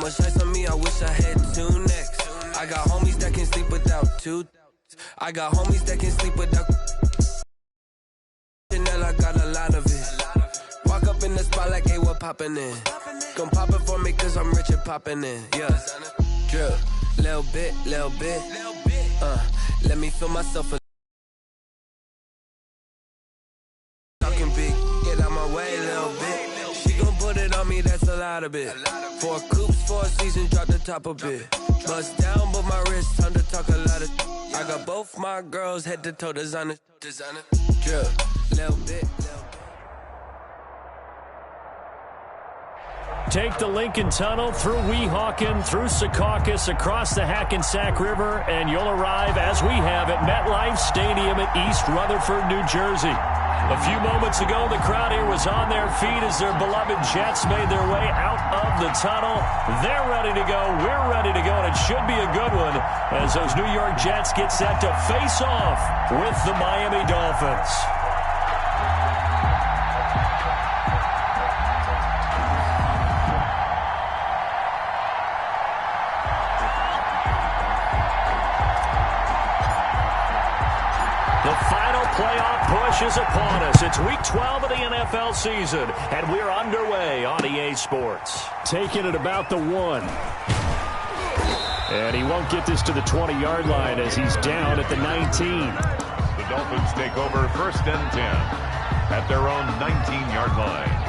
much ice on me, I wish I had two necks. I got homies that can sleep without two. I got homies that can sleep without. Chanel, I got a lot of it. Walk up in the spot like, hey, what poppin' in? Gon' pop it for me cause I'm rich and poppin' in. Yeah, drip, little bit. Let me feel myself a talking big, get out my way, little bit. She gon' put it on me, that's a lot of it. 4 coops, 4 seasons, drop the top a bit. Bust down, but my wrist, time to talk a lot of. I got both my girls, head to toe, designer. Drip, little bit. Take the Lincoln Tunnel through Weehawken, through Secaucus, across the Hackensack River, and you'll arrive, as we have, at MetLife Stadium at East Rutherford, New Jersey. A few moments ago, the crowd here was on their feet as their beloved Jets made their way out of the tunnel. They're ready to go. We're ready to go, and it should be a good one as those New York Jets get set to face off with the Miami Dolphins. Playoff push is upon us. It's week 12 of the NFL season, and we're underway on EA Sports. Taking it about the 1. And he won't get this to the 20-yard line as he's down at the 19. The Dolphins take over 1st and 10 at their own 19-yard line.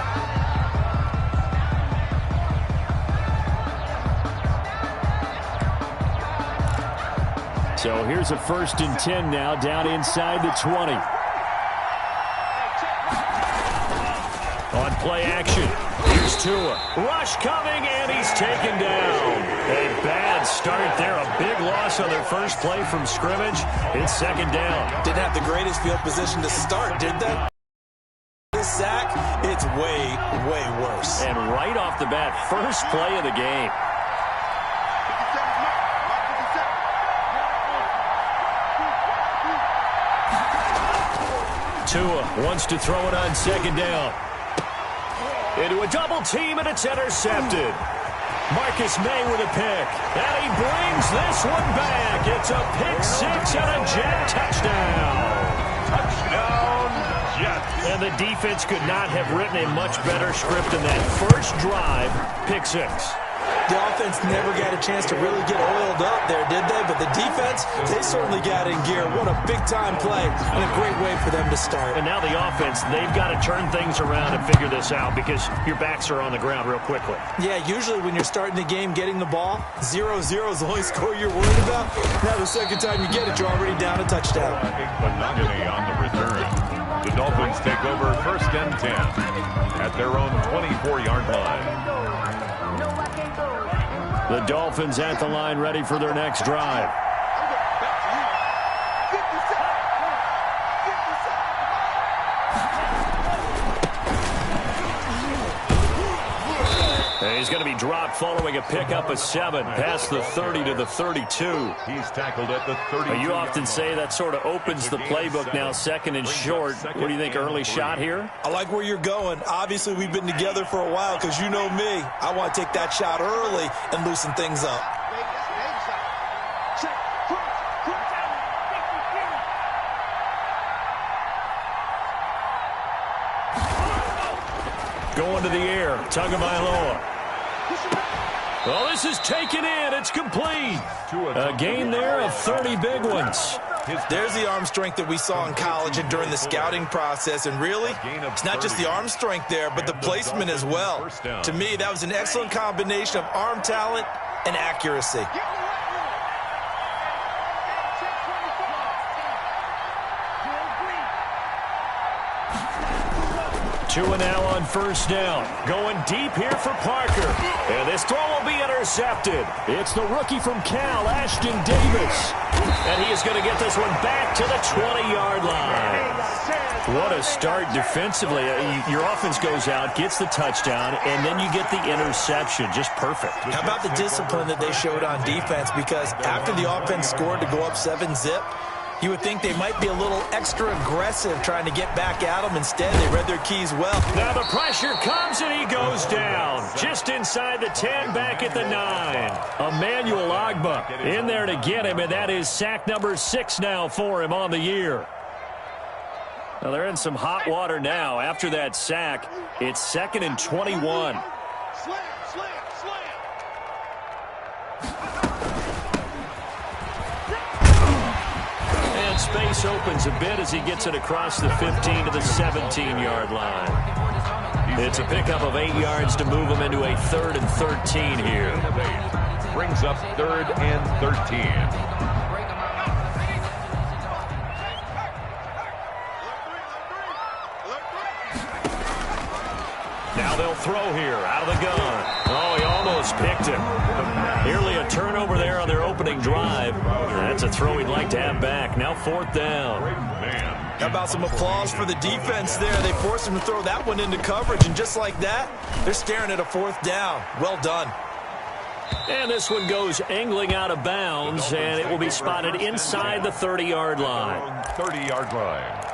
So here's a 1st and 10 now, down inside the 20. On play action, here's Tua. Rush coming, and he's taken down. A bad start there, a big loss on their first play from scrimmage. It's 2nd down. Didn't have the greatest field position to start, did they? This sack, it's way worse. And right off the bat, first play of the game. Tua wants to throw it on 2nd down. Into a double team, and it's intercepted. Marcus May with a pick. And he brings this one back. It's a pick 6 and a Jet touchdown. Touchdown, Jets. And the defense could not have written a much better script in that first drive. Pick 6. The offense never got a chance to really get oiled up there, did they? But the defense, they certainly got in gear. What a big-time play and a great way for them to start. And now the offense, they've got to turn things around and figure this out because your backs are on the ground real quickly. Yeah, usually when you're starting the game getting the ball, 0-0 is the only score you're worried about. Now the second time you get it, you're already down a touchdown. Monogamy on the return. The Dolphins take over 1st and 10 at their own 24-yard line. The Dolphins at the line, ready for their next drive. He's going to be dropped following a pickup of 7 past the 30 to the 32. He's tackled at the 30. You often say that sort of opens the playbook now, 2nd and short. What do you think, early shot here? I like where you're going. Obviously, we've been together for a while because you know me. I want to take that shot early and loosen things up. Going to the air, Tagovailoa. Well, this is taken in. It's complete. A gain there of 30 big ones. There's the arm strength that we saw in college and during the scouting process. And really, it's not just the arm strength there, but the placement as well. To me, that was an excellent combination of arm talent and accuracy. Tua now on 1st down. Going deep here for Parker. And this throw will be intercepted. It's the rookie from Cal, Ashton Davis. And he is going to get this one back to the 20-yard line. What a start defensively. Your offense goes out, gets the touchdown, and then you get the interception. Just perfect. How about the discipline that they showed on defense? Because after the offense scored to go up 7-zip, You would think they might be a little extra aggressive trying to get back at him. Instead, they read their keys well. Now the pressure comes and he goes down. Just inside the 10, back at the 9. Emmanuel Agba in there to get him, and that is sack number 6 now for him on the year. Well, they're in some hot water now. After that sack, it's 2nd and 21. And space opens a bit as he gets it across the 15 to the 17-yard line. It's a pickup of 8 yards to move him into a 3rd and 13 here. Brings up 3rd and 13. Now they'll throw here out of the gun. Oh, he almost picked him. Nearly a turnover there on their opening drive. That's a throw he'd like to have back. Now 4th down. How about some applause for the defense there? They forced him to throw that one into coverage, and just like that, they're staring at a 4th down. Well done. And this one goes angling out of bounds, and it will be spotted inside the 30-yard line. 30-yard line.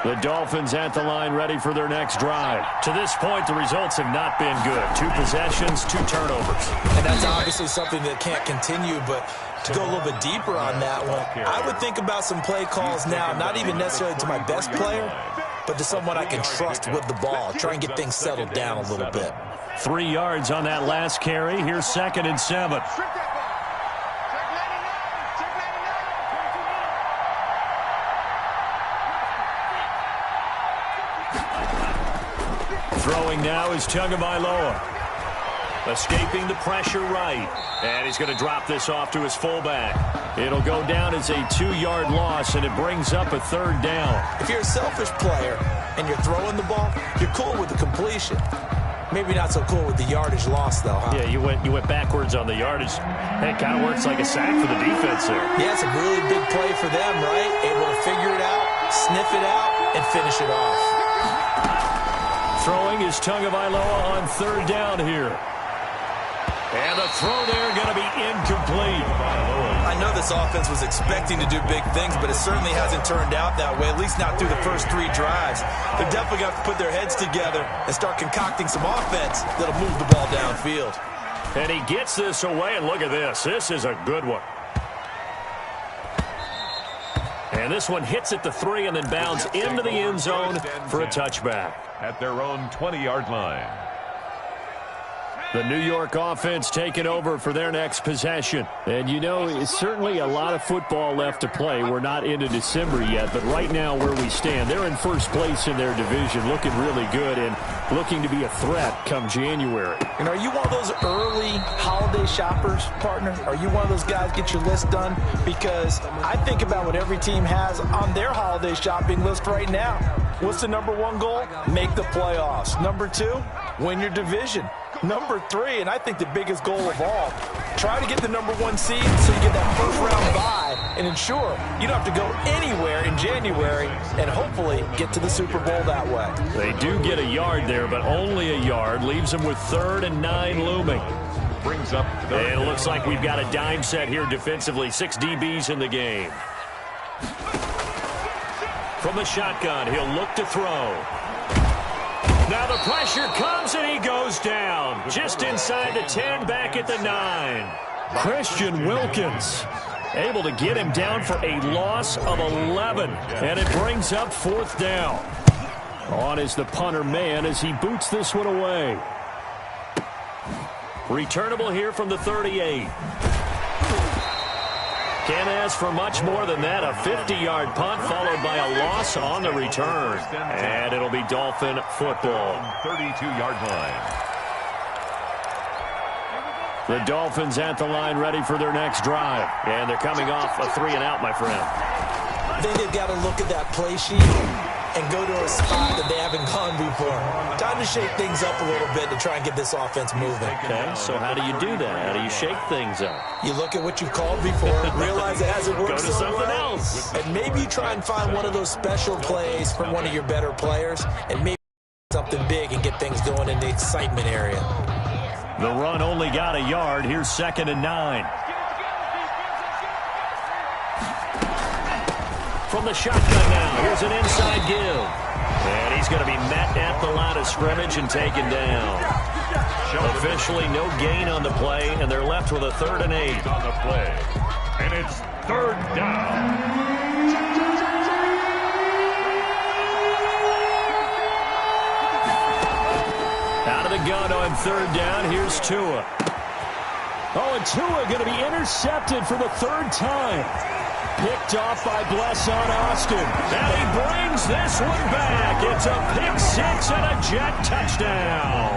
The Dolphins at the line ready for their next drive. To this point, the results have not been good. 2 possessions, 2 turnovers. And that's obviously something that can't continue, but to go a little bit deeper on that one, I would think about some play calls now, not even necessarily to my best player, but to someone I can trust with the ball. Try and get things settled down a little bit. 3 yards on that last carry. Here's 2nd and 7. Throwing now is Tagovailoa. Escaping the pressure right. And he's going to drop this off to his fullback. It'll go down as a 2-yard loss, and it brings up a 3rd down. If you're a selfish player and you're throwing the ball, you're cool with the completion. Maybe not so cool with the yardage loss, though, huh? Yeah, you went backwards on the yardage. Hey, it kind of works like a sack for the defense there. Yeah, it's a really big play for them, right? Able to figure it out, sniff it out, and finish it off. Throwing is Tagovailoa on 3rd down here. And the throw there going to be incomplete. I know this offense was expecting to do big things, but it certainly hasn't turned out that way, at least not through the first 3 drives. They're definitely going to have to put their heads together and start concocting some offense that'll move the ball downfield. And he gets this away, and look at this. This is a good one. And this one hits at the 3 and then bounds into the end zone for a touchback. At their own 20-yard line. The New York offense taking over for their next possession. And, you know, it's certainly a lot of football left to play. We're not into December yet, but right now where we stand, they're in first place in their division, looking really good and looking to be a threat come January. And are you one of those early holiday shoppers, partner? Are you one of those guys get your list done? Because I think about what every team has on their holiday shopping list right now. What's the number 1 goal? Make the playoffs. Number 2, win your division. Number 3, and I think the biggest goal of all, try to get the number 1 seed so you get that first-round bye and ensure you don't have to go anywhere in January and hopefully get to the Super Bowl that way. They do get a yard there, but only a yard. Leaves them with 3rd and 9 looming. Brings up and it looks like we've got a dime set here defensively. 6 DBs in the game. From the shotgun, he'll look to throw. Now the pressure comes and he goes down. Just inside the 10, back at the 9. Christian Wilkins able to get him down for a loss of 11. And it brings up 4th down. On is the punter man as he boots this one away. Returnable here from the 38. Can't ask for much more than that. A 50-yard punt followed by a loss on the return. And it'll be Dolphin football. 32-yard line. The Dolphins at the line ready for their next drive. And they're coming off a 3-and-out, my friend. I think they've got to look at that play sheet and go to a spot that they haven't gone before. Time to shake things up a little bit to try and get this offense moving. Okay, so how do you do that? How do you shake things up? You look at what you've called before, realize it hasn't worked so so something well, else. and maybe you try and find one of those special plays from one of your better players, and maybe something big and get things going in the excitement area. The run only got a yard. Here's 2nd and 9. from the shotgun now. Here's an inside give. And he's going to be met at the line of scrimmage and taken down. Officially no gain on the play, and they're left with a 3rd and 8. On the play. And it's 3rd down. Out of the gun on 3rd down. Here's Tua. Oh, and Tua going to be intercepted for the 3rd time. Picked off by Blesson Austin. And he brings this one back. It's a pick 6 and a Jet touchdown.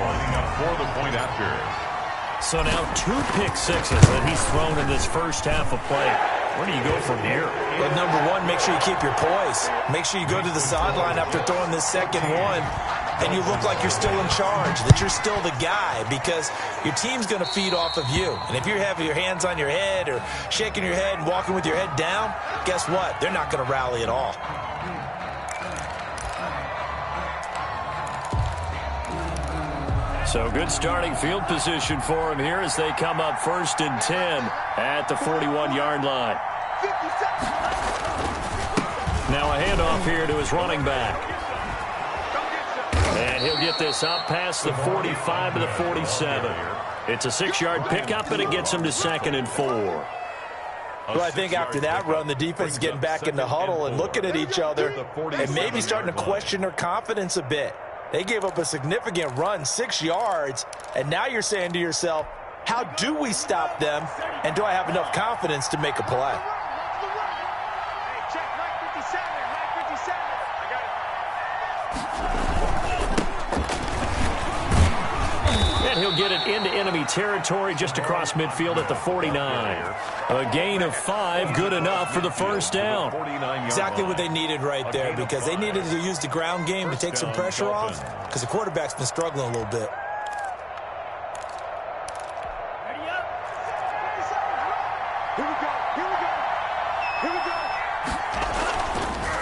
For the point after. So now 2 pick sixes that he's thrown in this first half of play. Where do you go from here? Well, number one, make sure you keep your poise. Make sure you go to the sideline after throwing this second one, and you look like you're still in charge, that you're still the guy, because your team's going to feed off of you. And if you're having your hands on your head or shaking your head and walking with your head down, guess what? They're not going to rally at all. So good starting field position for him here as they come up 1st and 10 at the 41-yard line. Now a handoff here to his running back. And he'll get this up past the 45 to the 47. It's a 6-yard pickup, and it gets him to 2nd and 4. Well, I think after that run, the defense is getting back in the huddle and looking at each other and maybe starting to question their confidence a bit. They gave up a significant run, 6 yards, and now you're saying to yourself, how do we stop them, and do I have enough confidence to make a play? And he'll get it into enemy territory just across midfield at the 49. A gain of 5, good enough for the 1st down. Exactly what they needed right there, because they needed to use the ground game to take some pressure off, because the quarterback's been struggling a little bit.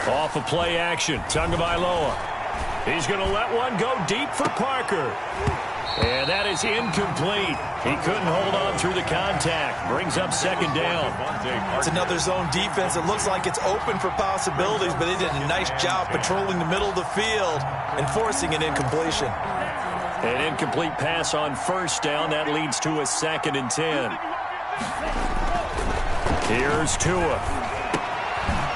Off of play action, Tagovailoa. He's going to let one go deep for Parker. And that is incomplete. He couldn't hold on through the contact. Brings up 2nd down. It's another zone defense. It looks like it's open for possibilities, but they did a nice job patrolling the middle of the field and forcing an incompletion. An incomplete pass on 1st down. That leads to a 2nd and 10. Here's Tua.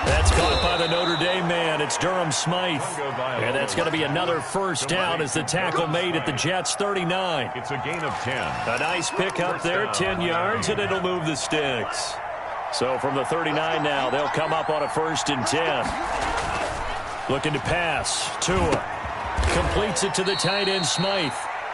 That's caught by the Notre Dame man. It's Durham Smythe. And that's going to be another 1st down as the tackle made at the Jets' 39. It's a gain of 10. A nice pick up there, 10 yards, and it'll move the sticks. So from the 39 now, they'll come up on a 1st and 10. Looking to pass. Tua completes it to the tight end, Smythe.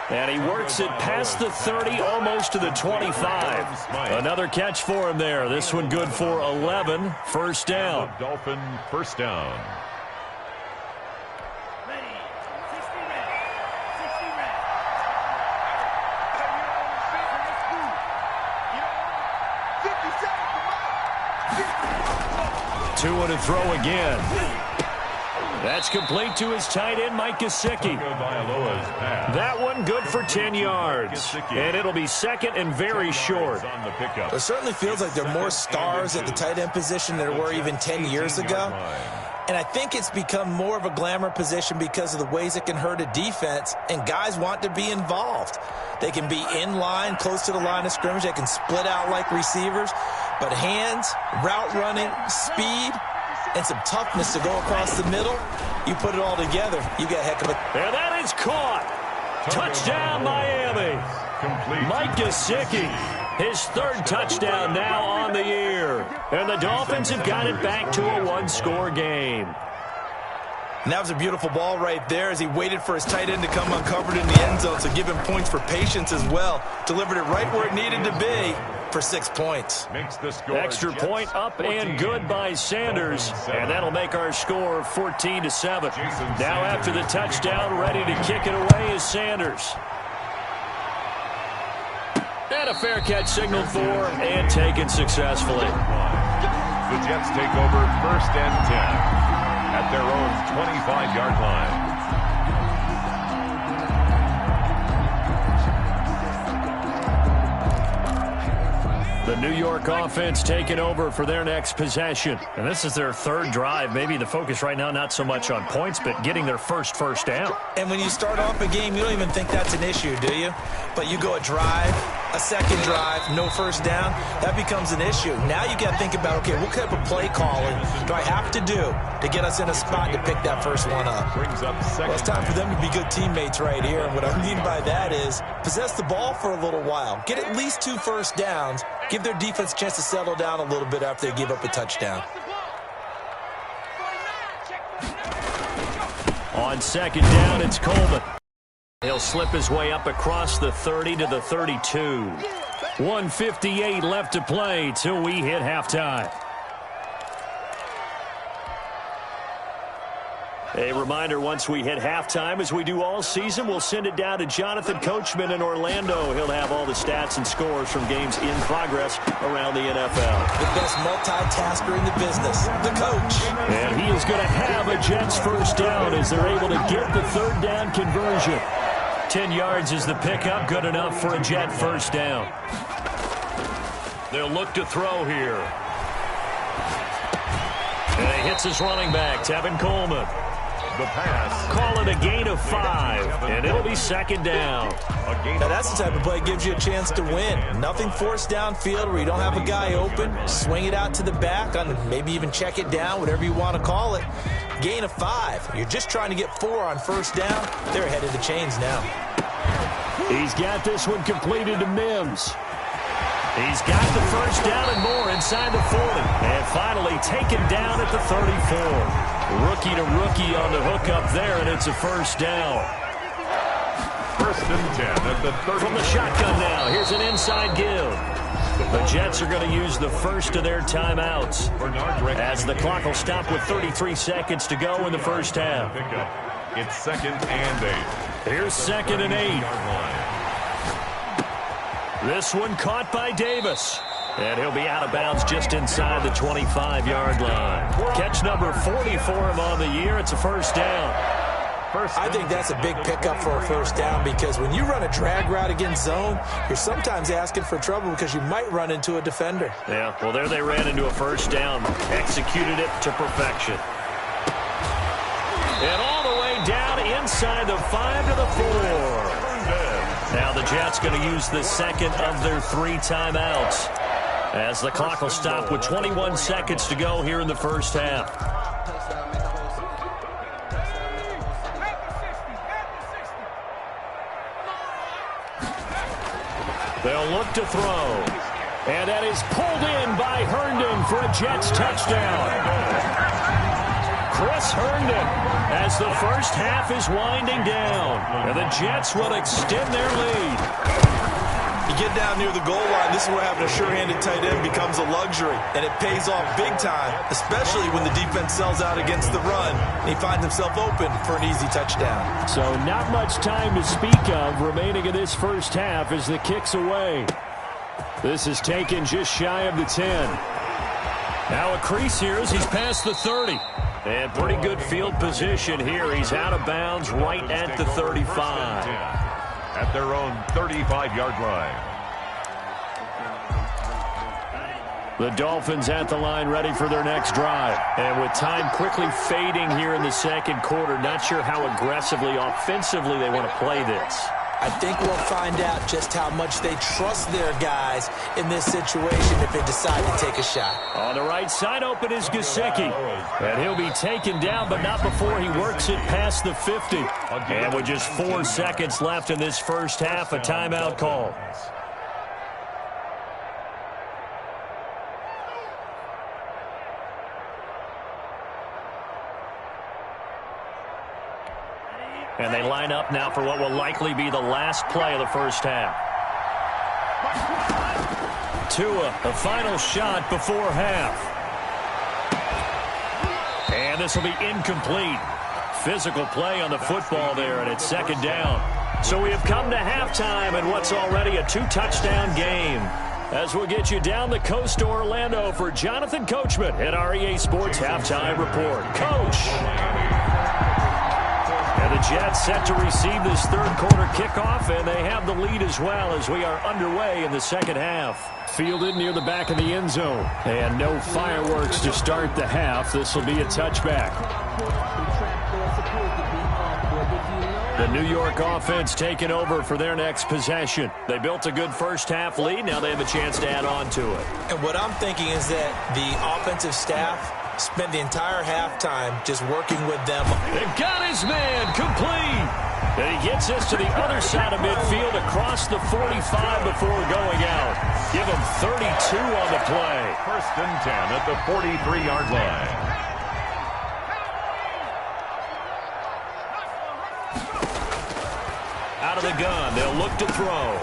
And he works it past the 30, almost to the 25. Another catch for him there. This one good for 11. 1st down. Dolphin 1st down. Tua to throw again. That's complete to his tight end, Mike Gesicki. That one good for 10 yards. And it'll be 2nd and very short. It certainly feels like there are more stars at the tight end position than there were even 10 years ago. And I think it's become more of a glamour position because of the ways it can hurt a defense, and guys want to be involved. They can be in line, close to the line of scrimmage. They can split out like receivers. But hands, route running, speed, and some toughness to go across the middle, you put it all together, you got a heck of a... And that is caught. Touchdown, Miami. Mike Gesicki, his 3rd touchdown now on the year. And the Dolphins have got it back to a 1-score game. And that was a beautiful ball right there as he waited for his tight end to come uncovered in the end zone, so give him points for patience as well. Delivered it right where it needed to be for 6 points. Makes the score. Extra point up and good by Sanders, and that'll make our score 14-7. Now after the touchdown, ready to kick it away is Sanders. And a fair catch signaled for and taken successfully. The Jets take over 1st and 10 at their own 25-yard line. The The New York offense taking over for their next possession. And this is their third drive. Maybe the focus right now not so much on points, but getting their first down. And when you start off a game, you don't even think that's an issue, do you? But you go a drive, a second drive, no first down, that becomes an issue. Now you got to think about, okay, what type of play calling do I have to do to get us in a spot to pick that first one up? Well, it's time for them to be good teammates right here. And what I mean by that is possess the ball for a little while. Get at least 2 first downs. Give their defense a chance to settle down a little bit after they give up a touchdown. On second down, it's Coleman. He'll slip his way up across the 30 to the 32. 1:58 left to play till we hit halftime. A reminder, once we hit halftime, as we do all season, we'll send it down to Jonathan Coachman in Orlando. He'll have all the stats and scores from games in progress around the NFL. The best multitasker in the business, the coach. And he is going to have a Jets first down as they're able to get the third down conversion. 10 yards is the pickup, good enough for a Jet first down. They'll look to throw here. And he hits his running back, Tevin Coleman. The pass. Call it a gain of 5, and it'll be second down. Now that's the type of play that gives you a chance to win. Nothing forced downfield where you don't have a guy open. Swing it out to the back, on maybe even check it down, whatever you want to call it. Gain of 5. You're just trying to get 4 on first down. They're ahead of the chains now. He's got this one completed to Mims. He's got the first down and more inside the 40. And finally taken down at the 34. Rookie to rookie on the hook up there, and it's a first down. First and 10 at the 30. From the shotgun now, here's an inside give. The Jets are going to use the first of their timeouts as the clock will stop with 33 seconds to go in the first half. It's second and 8. Here's second and 8. This one caught by Davis. And he'll be out of bounds just inside the 25-yard line. Catch number 40 for him on the year. It's a first down. I think that's a big pickup for a first down because when you run a drag route against zone, you're sometimes asking for trouble because you might run into a defender. Yeah, well, there they ran into a first down. Executed it to perfection. And all the way down inside the 5 to the 4. Now the Jets going to use the second of their 3 timeouts as the clock will stop with 21 seconds to go here in the first half. They'll look to throw. And that is pulled in by Herndon for a Jets touchdown. Chris Herndon as the first half is winding down. And the Jets will extend their lead. You get down near the goal line, this is where having a sure-handed tight end becomes a luxury. And it pays off big time, especially when the defense sells out against the run. And he finds himself open for an easy touchdown. So not much time to speak of remaining in this first half as the kick's away. This is taken just shy of the 10. Now a crease here as he's past the 30. And pretty good field position here. He's out of bounds right at the 35. At their own 35-yard line. The Dolphins at the line ready for their next drive. And with time quickly fading here in the second quarter, not sure how aggressively, offensively they want to play this. I think we'll find out just how much they trust their guys in this situation if they decide to take a shot. On the right side open is Gesicki. And he'll be taken down, but not before he works it past the 50. And with just 4 seconds left in this first half, a timeout call. And they line up now for what will likely be the last play of the first half. Tua, a final shot before half. And this will be incomplete. Physical play on the football there, and it's second down. So we have come to halftime in what's already a 2-touchdown game. As we'll get you down the coast to Orlando for Jonathan Coachman at our EA Sports Halftime Report. Coach! And The Jets set to receive this third quarter kickoff, and they have the lead as well as we are underway in the second half. Fielded near the back of the end zone. And no fireworks to start the half. This will be a touchback. The New York offense taking over for their next possession. They built a good first half lead. Now they have a chance to add on to it. And what I'm thinking is that the offensive staff spent the entire halftime just working with them. They've got his man complete. And he gets us to the other side of midfield across the 45 before going out. Give him 32 on the play. First and 10 at the 43-yard line. Out of the gun, they'll look to throw.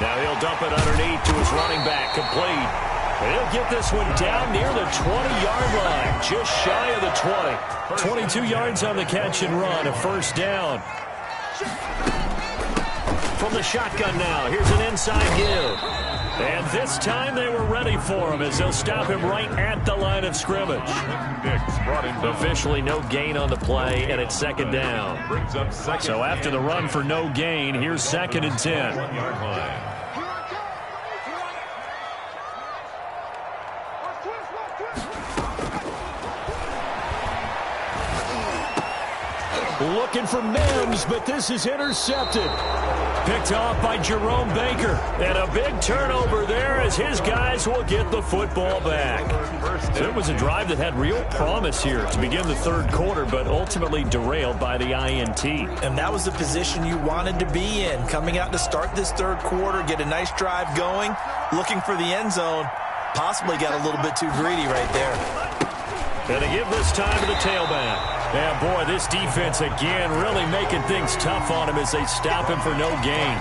Now he'll dump it underneath to his running back, complete. And he'll get this one down near the 20-yard line, just shy of the 20. 22 yards on the catch and run, a first down. From the shotgun now, here's an inside give. And this time they were ready for him as they'll stop him right at the line of scrimmage. Officially no gain on the play, and it's second down. So after the run for no gain, here's second and 10. Looking for Mims, but this is intercepted. Picked off by Jerome Baker. And a big turnover there as his guys will get the football back. So it was a drive that had real promise here to begin the third quarter, but ultimately derailed by the INT. And that was the position you wanted to be in. Coming out to start this third quarter, get a nice drive going, looking for the end zone. Possibly got a little bit too greedy right there. And they give this time to the tailback. Yeah, boy, this defense again really making things tough on him as they stop him for no gain.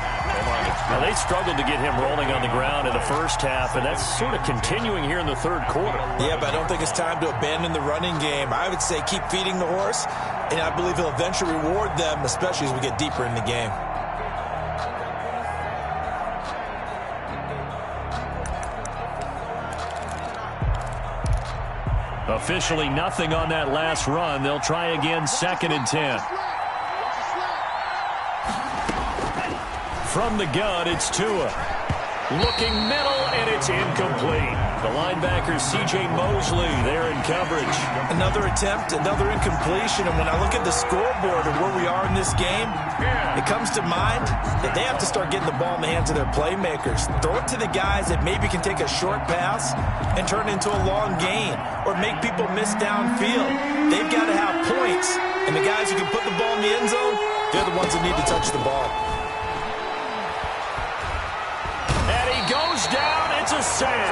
Now, they struggled to get him rolling on the ground in the first half, and that's sort of continuing here in the third quarter. Yeah, but I don't think it's time to abandon the running game. I would say keep feeding the horse, and I believe he'll eventually reward them, especially as we get deeper in the game. Officially nothing on that last run. They'll try again, second and 10. From the gun, it's Tua. Looking middle, and it's incomplete. The linebacker, C.J. Mosley, there in coverage. Another attempt, another incompletion, and when I look at the scoreboard and where we are in this game, it comes to mind that they have to start getting the ball in the hands of their playmakers. Throw it to the guys that maybe can take a short pass and turn it into a long gain or make people miss downfield. They've got to have points, and the guys who can put the ball in the end zone, they're the ones that need to touch the ball. And he goes down. It's a sack.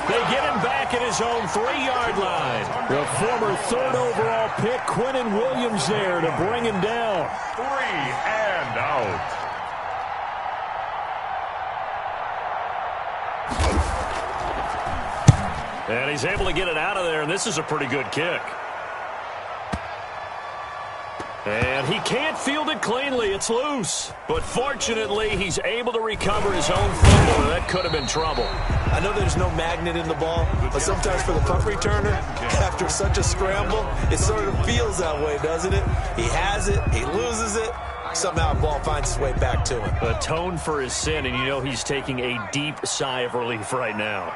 They get him back at his own 3-yard line. The former third overall pick, Quinnen Williams, there to bring him down. 3 and out. And he's able to get it out of there, and this is a pretty good kick. And he can't field it cleanly. It's loose. But fortunately, he's able to recover his own football. That could have been trouble. I know there's no magnet in the ball, but sometimes for the punt returner, after such a scramble, it sort of feels that way, doesn't it? He has it, he loses it, somehow the ball finds its way back to him. Atone for his sin, and you know he's taking a deep sigh of relief right now.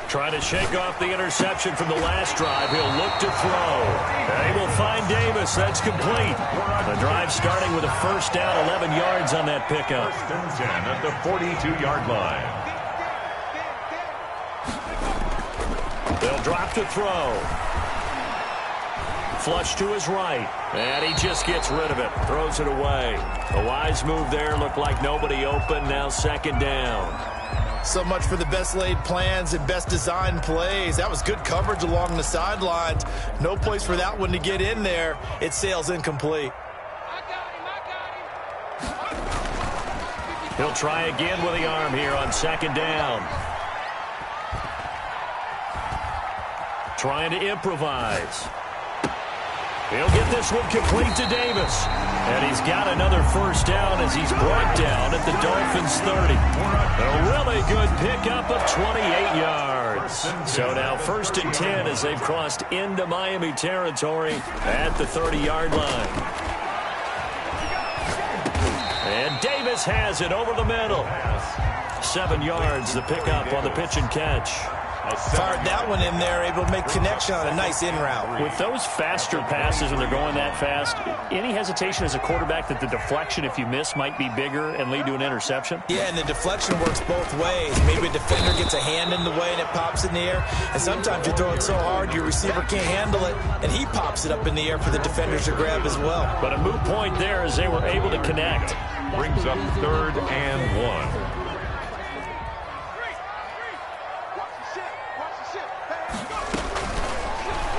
Trying to shake off the interception from the last drive. He'll look to throw. They will find Davis. That's complete. The drive starting with a first down, 11 yards on that pickup. First and 10 at the 42-yard line. They'll drop to throw. Flush to his right. And he just gets rid of it. Throws it away. A wise move there. Looked like nobody open. Now second down. So much for the best laid plans and best designed plays. That was good coverage along the sidelines. No place for that one to get in there. It sails incomplete. He'll try again with the arm here on second down. Trying to improvise. He'll get this one complete to Davis. And he's got another first down as he's brought down at the Dolphins' 30. A really good pickup of 28 yards. So now first and 10 as they've crossed into Miami territory at the 30-yard line. Davis has it over the middle. 7 yards, the pickup on the pitch and catch. Fired that one in there, able to make connection on a nice in route. With those faster passes when they're going that fast, any hesitation as a quarterback that the deflection, if you miss, might be bigger and lead to an interception? Yeah, and the deflection works both ways. Maybe a defender gets a hand in the way and it pops in the air. And sometimes you throw it so hard your receiver can't handle it, and he pops it up in the air for the defenders to grab as well. But a moot point there as they were able to connect. Brings up 3rd and 1.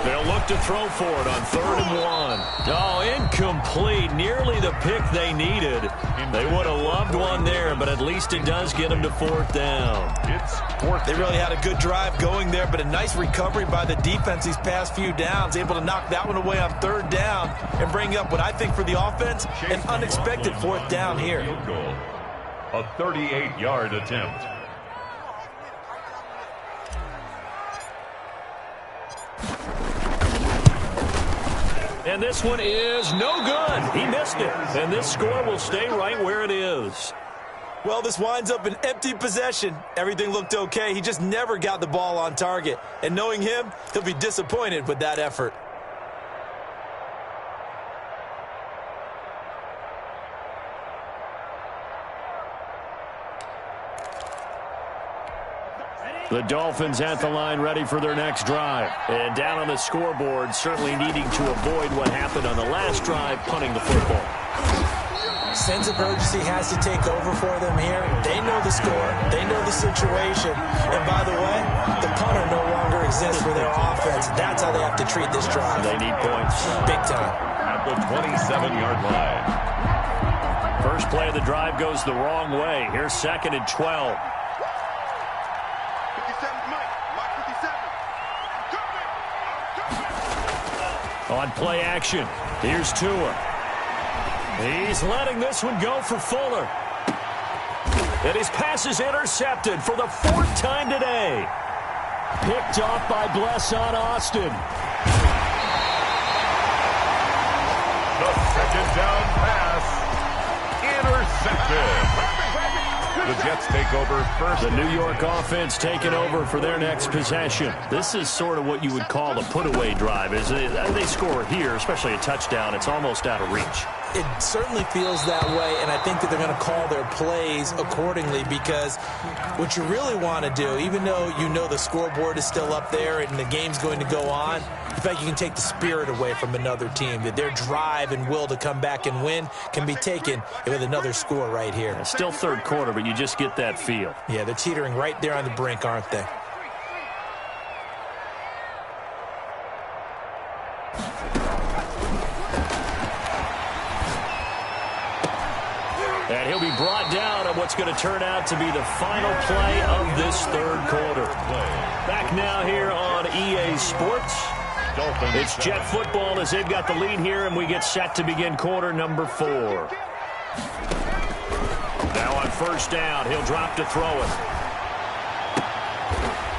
They'll look to throw for it on 3rd and 1. Oh, incomplete. Nearly the pick they needed. They would have loved one there, but at least it does get them to 4th down. It's 4th. They really had a good drive going there, but a nice recovery by the defense these past few downs. Able to knock that one away on 3rd down and bring up what I think for the offense, an unexpected 4th down here. A 38-yard attempt. And this one is no good. He missed it. And this score will stay right where it is. Well, this winds up an empty possession. Everything looked okay. He just never got the ball on target. And knowing him, he'll be disappointed with that effort. The Dolphins at the line ready for their next drive. And down on the scoreboard, certainly needing to avoid what happened on the last drive, punting the football. Sense of urgency has to take over for them here. They know the score. They know the situation. And by the way, the punter no longer exists for their offense. That's how they have to treat this drive. They need points. Big time. At the 27-yard line. First play of the drive goes the wrong way. Here's 2nd and 12. On play action, here's Tua. He's letting this one go for Fuller. And his pass is intercepted for the 4th time today. Picked off by Blesson Austin. The 2nd down pass. Intercepted. The Jets take over first. The New York offense taking over for their next possession. This is sort of what you would call a put-away drive. As they score here, especially a touchdown, it's almost out of reach. It certainly feels that way, and I think that they're going to call their plays accordingly, because what you really want to do, even though you know the scoreboard is still up there and the game's going to go on, in fact, you can take the spirit away from another team, that their drive and will to come back and win can be taken with another score right here. It's still 3rd quarter, but you just get that feel. Yeah, they're teetering right there on the brink, aren't they? And he'll be brought down on what's going to turn out to be the final play of this 3rd quarter. Back now here on EA Sports. It's Jet football as they've got the lead here, and we get set to begin quarter number 4. Now on 1st down, he'll drop to throw it.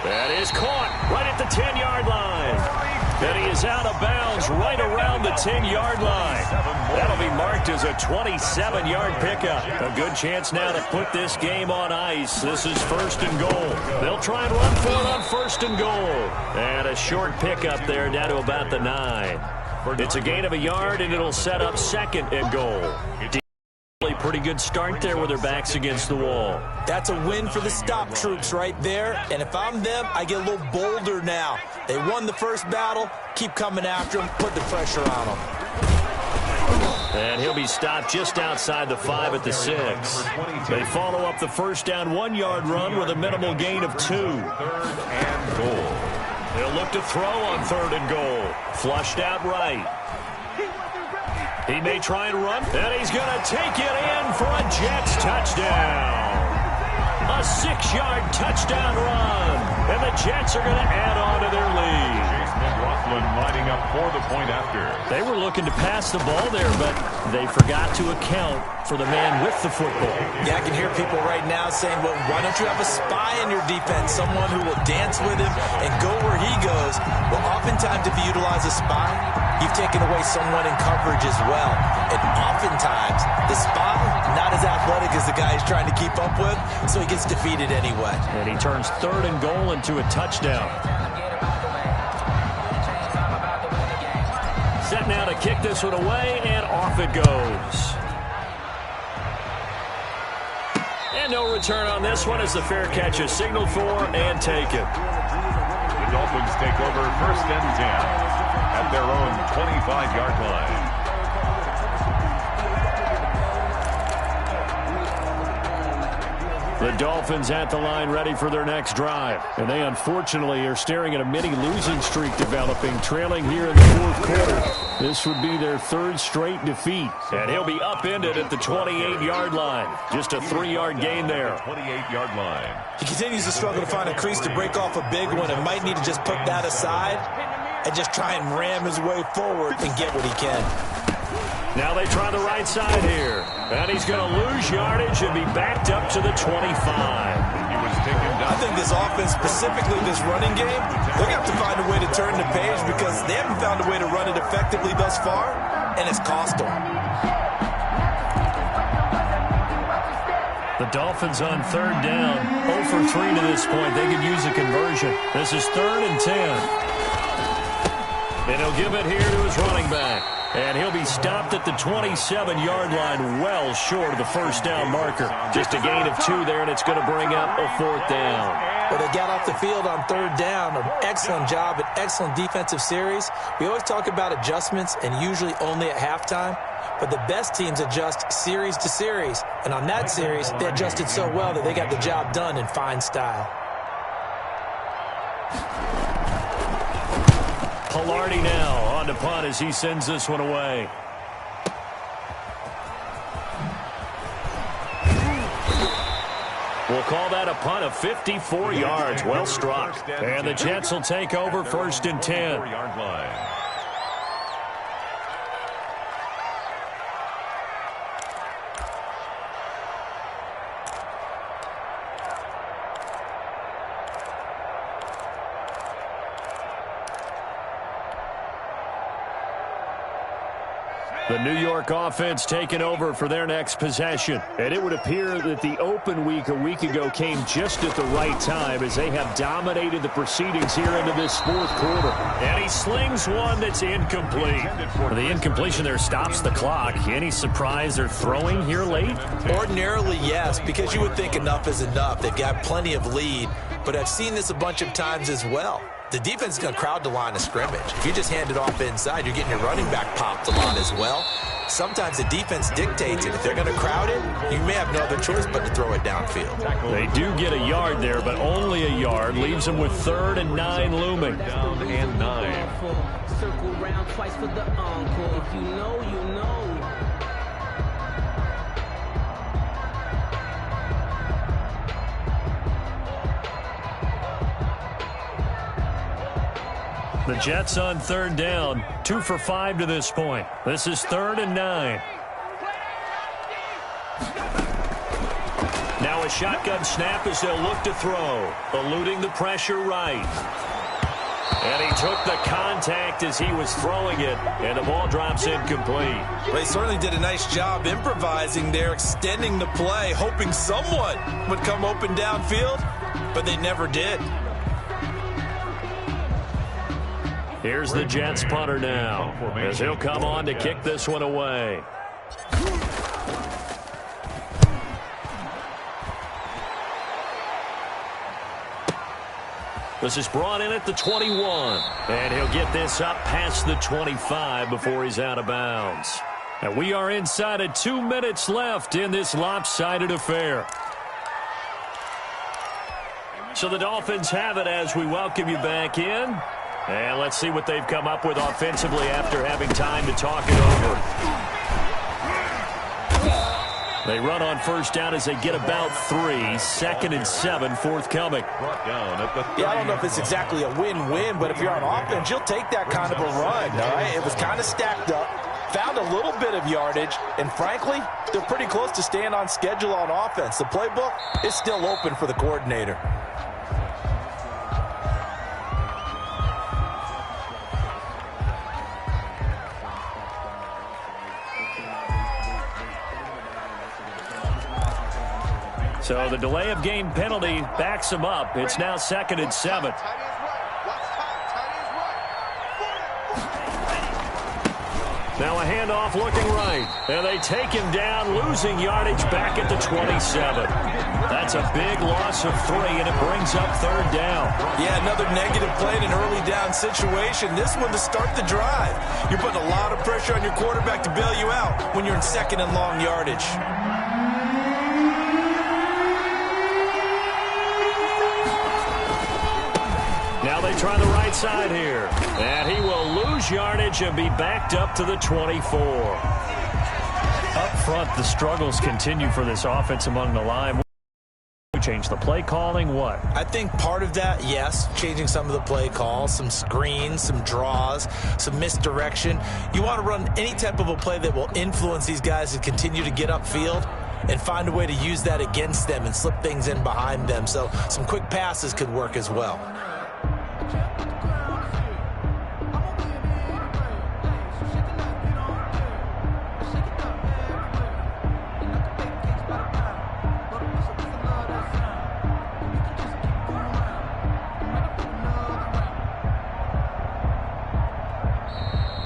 That is caught right at the 10-yard line. And he is out of bounds right around the 10-yard line. That'll be marked as a 27-yard pickup. A good chance now to put this game on ice. This is 1st and goal. They'll try and run for it on 1st and goal. And a short pickup there down to about the 9. It's a gain of a yard, and it'll set up 2nd and goal. Pretty good start there with their backs against the wall. That's a win for the stop troops right there. And if I'm them, I get a little bolder now. They won the first battle. Keep coming after them. Put the pressure on them. And he'll be stopped just outside the 5 at the 6. They follow up the 1st down 1-yard run with a minimal gain of 2. 3rd and goal. They'll look to throw on 3rd and goal. Flushed out right. He may try and run, and he's going to take it in for a Jets touchdown. A 6-yard touchdown run, and the Jets are going to add on to their lead. McLaughlin lining up for the point after. They were looking to pass the ball there, but they forgot to account for the man with the football. Yeah, I can hear people right now saying, well, why don't you have a spy in your defense, someone who will dance with him and go where he goes? Well, oftentimes if you utilize a spy, you've taken away someone in coverage as well. And oftentimes, the spy, not as athletic as the guy he's trying to keep up with, so he gets defeated anyway. And he turns 3rd and goal into a touchdown. Set now to kick this one away, and off it goes. And no return on this one as the fair catch is signaled for and taken. The Dolphins take over 1st and 10 at their own 25-yard line. The Dolphins at the line ready for their next drive. And they unfortunately are staring at a mini losing streak developing, trailing here in the 4th quarter. This would be their 3rd straight defeat. And he'll be upended at the 28-yard line. Just a 3-yard gain there. 28-yard line. He continues to struggle to find a crease to break off a big one and might need to just put that aside and just try and ram his way forward and get what he can. Now they try the right side here. And he's going to lose yardage and be backed up to the 25. He was taken down. I think this offense, specifically this running game, they're going to have to find a way to turn the page because they haven't found a way to run it effectively thus far, and it's cost them. The Dolphins on 3rd down. 0 for 3 to this point. They could use a conversion. This is 3rd and 10. And he'll give it here to his running back. And he'll be stopped at the 27-yard line, well short of the 1st down marker. Just a gain of 2 there, and it's going to bring up a 4th down. Well, they got off the field on 3rd down. An excellent job, an excellent defensive series. We always talk about adjustments, and usually only at halftime. But the best teams adjust series to series. And on that series, they adjusted so well that they got the job done in fine style. Pilardi now on to punt as he sends this one away. We'll call that a punt of 54 yards. Well struck. And the Jets will take over 1st and 10. 4-yard line. The New York offense taking over for their next possession. And it would appear that the open week a week ago came just at the right time as they have dominated the proceedings here into this 4th quarter. And he slings one that's incomplete. The incompletion there stops the clock. Any surprise they're throwing here late? Ordinarily, yes, because you would think enough is enough. They've got plenty of lead, but I've seen this a bunch of times as well. The defense is going to crowd the line of scrimmage. If you just hand it off inside, you're getting your running back popped a lot as well. Sometimes the defense dictates it. If they're going to crowd it, you may have no other choice but to throw it downfield. They do get a yard there, but only a yard. Leaves them with 3rd and 9 looming. Down and 9. Circle round twice for the encore. If you know, you know. The Jets on 3rd down. 2 for 5 to this point. This is 3rd and 9. Now a shotgun snap as they'll look to throw. Eluding the pressure right. And he took the contact as he was throwing it. And the ball drops incomplete. Well, they certainly did a nice job improvising there, extending the play, hoping someone would come open downfield, but they never did. Here's the Jets punter now as he'll come on to kick this one away. This is brought in at the 21. And he'll get this up past the 25 before he's out of bounds. And we are inside of 2 minutes left in this lopsided affair. So the Dolphins have it as we welcome you back in. And let's see what they've come up with offensively after having time to talk it over. They run on 1st down as they get about 3. 2nd and 7 forthcoming. Yeah, I don't know if it's exactly a win-win, but if you're on offense, you'll take that kind of a run. All right? It was kind of stacked up, found a little bit of yardage, and frankly, they're pretty close to staying on schedule on offense. The playbook is still open for the coordinator. So the delay of game penalty backs him up. It's now 2nd and 7. Now a handoff looking right. And they take him down, losing yardage back at the 27. That's a big loss of 3, and it brings up 3rd down. Yeah, another negative play in an early down situation. This one to start the drive. You're putting a lot of pressure on your quarterback to bail you out when you're in 2nd and long yardage. Now they try the right side here. And he will lose yardage and be backed up to the 24. Up front, the struggles continue for this offense among the line. Change the play calling, what? I think part of that, yes, changing some of the play calls, some screens, some draws, some misdirection. You want to run any type of a play that will influence these guys to continue to get upfield and find a way to use that against them and slip things in behind them. So some quick passes could work as well.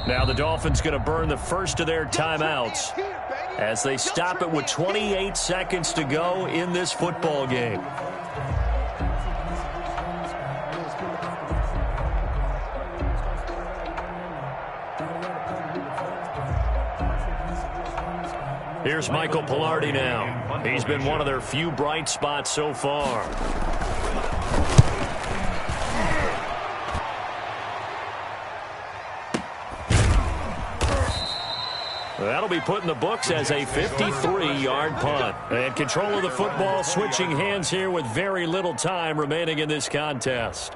Now the Dolphins going to burn the first of their timeouts as they stop it with 28 seconds to go in this football game. Here's Michael Pilardi now. He's been one of their few bright spots so far. That'll be put in the books as a 53-yard punt. And control of the football switching hands here with very little time remaining in this contest.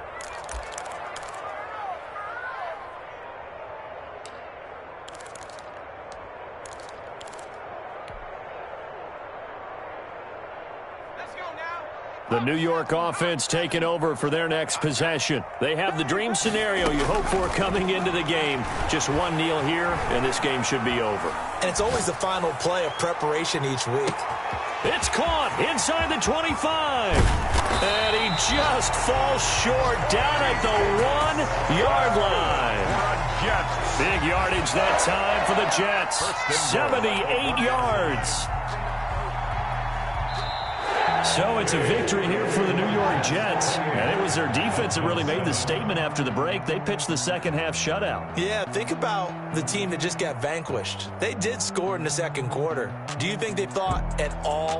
The New York offense taking over for their next possession. They have the dream scenario you hope for coming into the game. Just one kneel here, and this game should be over. And it's always the final play of preparation each week. It's caught inside the 25. And he just falls short down at the 1-yard line. Big yardage that time for the Jets. 78 yards. So it's a victory here for the New York Jets. And it was their defense that really made the statement after the break. They pitched the second half shutout. Yeah, think about the team that just got vanquished. They did score in the second quarter. Do you think they thought at all